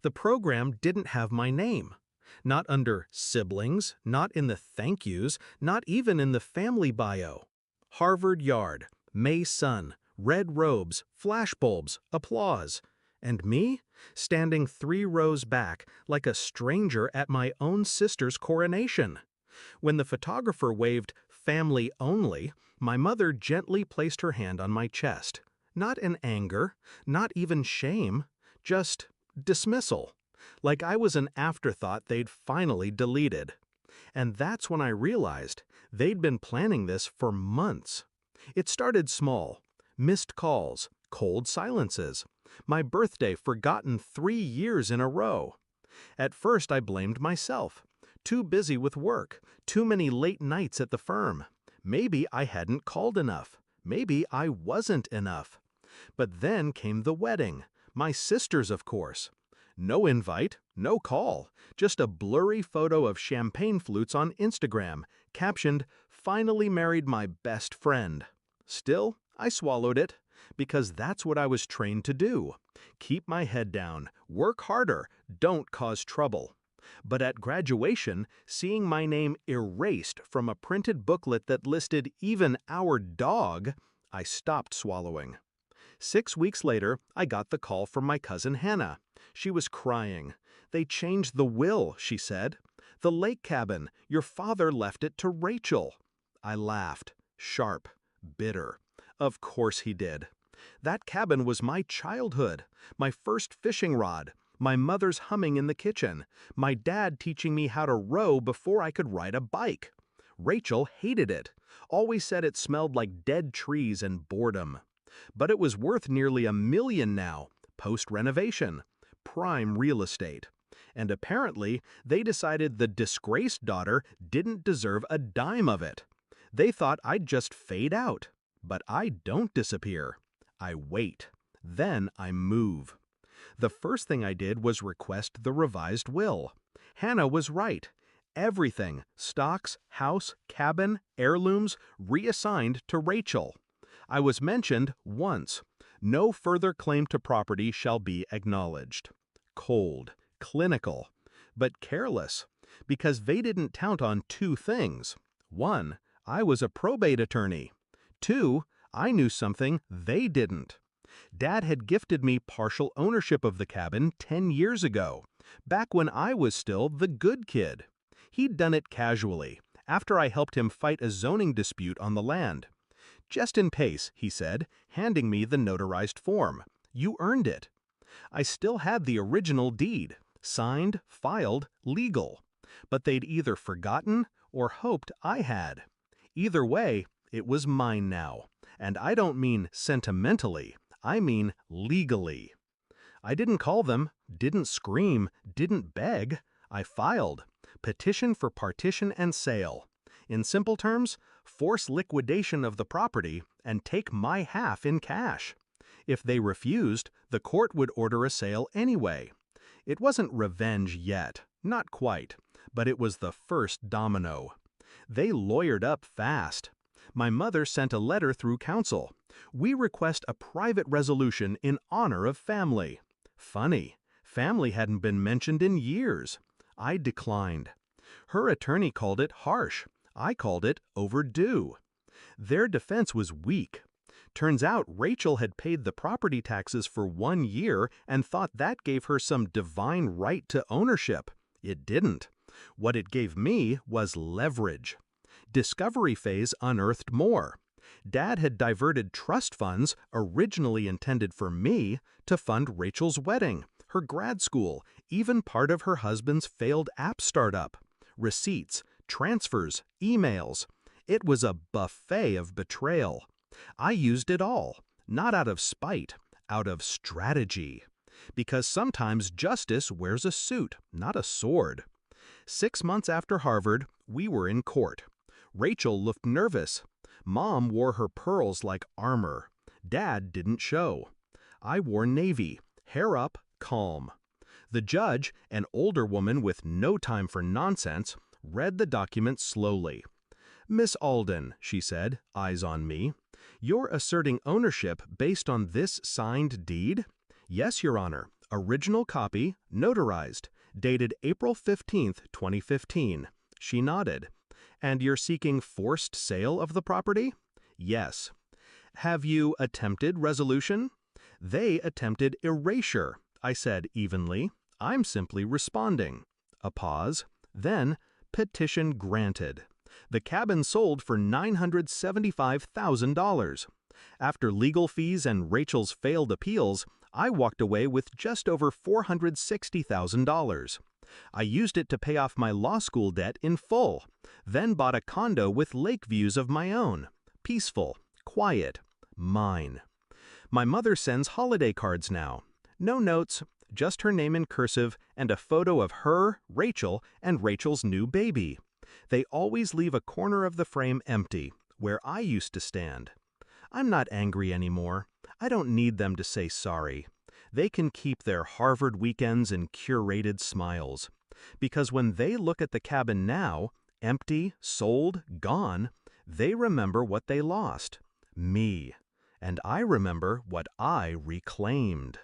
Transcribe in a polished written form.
The program didn't have my name. Not under siblings, not in the thank yous, not even in the family bio. Harvard Yard, May sun, red robes, flashbulbs, applause. And me, standing 3 rows back like a stranger at my own sister's coronation. When the photographer waved "family only," my mother gently placed her hand on my chest. Not in anger, not even shame, just dismissal. Like I was an afterthought they'd finally deleted. And that's when I realized they'd been planning this for months. It started small. Missed calls, cold silences. My birthday forgotten 3 years in a row. At first I blamed myself. Too busy with work, too many late nights at the firm. Maybe I hadn't called enough. Maybe I wasn't enough. But then came the wedding. My sister's, of course. No invite, no call, just a blurry photo of champagne flutes on Instagram, captioned, "Finally married my best friend." Still, I swallowed it, because that's what I was trained to do. Keep my head down, work harder, don't cause trouble. But at graduation, seeing my name erased from a printed booklet that listed even our dog, I stopped swallowing. 6 weeks later, I got the call from my cousin Hannah. She was crying. "They changed the will," she said. "The lake cabin, your father left it to Rachel." I laughed, sharp, bitter. Of course he did. That cabin was my childhood, my first fishing rod, my mother's humming in the kitchen, my dad teaching me how to row before I could ride a bike. Rachel hated it, always said it smelled like dead trees and boredom. But it was worth nearly $1 million now, post-renovation, prime real estate. And apparently, they decided the disgraced daughter didn't deserve a dime of it. They thought I'd just fade out. But I don't disappear. I wait. Then I move. The first thing I did was request the revised will. Hannah was right. Everything, stocks, house, cabin, heirlooms, reassigned to Rachel. I was mentioned once. No further claim to property shall be acknowledged. Cold, clinical, but careless, because they didn't count on 2 things. 1, I was a probate attorney. 2, I knew something they didn't. Dad had gifted me partial ownership of the cabin 10 years ago, back when I was still the good kid. He'd done it casually, after I helped him fight a zoning dispute on the land. "Just in case," he said, handing me the notarized form. "You earned it." I still had the original deed, signed, filed, legal. But they'd either forgotten or hoped I had. Either way, it was mine now. And I don't mean sentimentally, I mean legally. I didn't call them, didn't scream, didn't beg. I filed. Petition for partition and sale. In simple terms, force liquidation of the property and take my half in cash. If they refused, the court would order a sale anyway. It wasn't revenge yet, not quite, but it was the first domino. They lawyered up fast. My mother sent a letter through counsel. "We request a private resolution in honor of family." Funny, family hadn't been mentioned in years. I declined. Her attorney called it harsh. I called it overdue. Their defense was weak. Turns out Rachel had paid the property taxes for 1 year and thought that gave her some divine right to ownership. It didn't. What it gave me was leverage. Discovery phase unearthed more. Dad had diverted trust funds, originally intended for me, to fund Rachel's wedding, her grad school, even part of her husband's failed app startup. Receipts, transfers, emails. It was a buffet of betrayal. I used it all, not out of spite, out of strategy. Because sometimes justice wears a suit, not a sword. 6 months after Harvard, we were in court. Rachel looked nervous. Mom wore her pearls like armor. Dad didn't show. I wore navy, hair up, calm. The judge, an older woman with no time for nonsense, read the document slowly. "Miss Alden," she said, eyes on me, "you're asserting ownership based on this signed deed?" "Yes, Your Honor. Original copy, notarized, dated April 15th, 2015. She nodded. And you're seeking forced sale of the property? Yes. Have you attempted resolution? They attempted erasure, I said evenly. I'm simply responding. A pause. Then, petition granted. The cabin sold for $975,000. After legal fees and Rachel's failed appeals, I walked away with just over $460,000. I used it to pay off my law school debt in full, then bought a condo with lake views of my own. Peaceful, quiet, mine. My mother sends holiday cards now. No notes, just her name in cursive and a photo of her, Rachel, and Rachel's new baby. They always leave a corner of the frame empty, where I used to stand. I'm not angry anymore. I don't need them to say sorry. They can keep their Harvard weekends and curated smiles. Because when they look at the cabin now, empty, sold, gone, they remember what they lost. Me. And I remember what I reclaimed.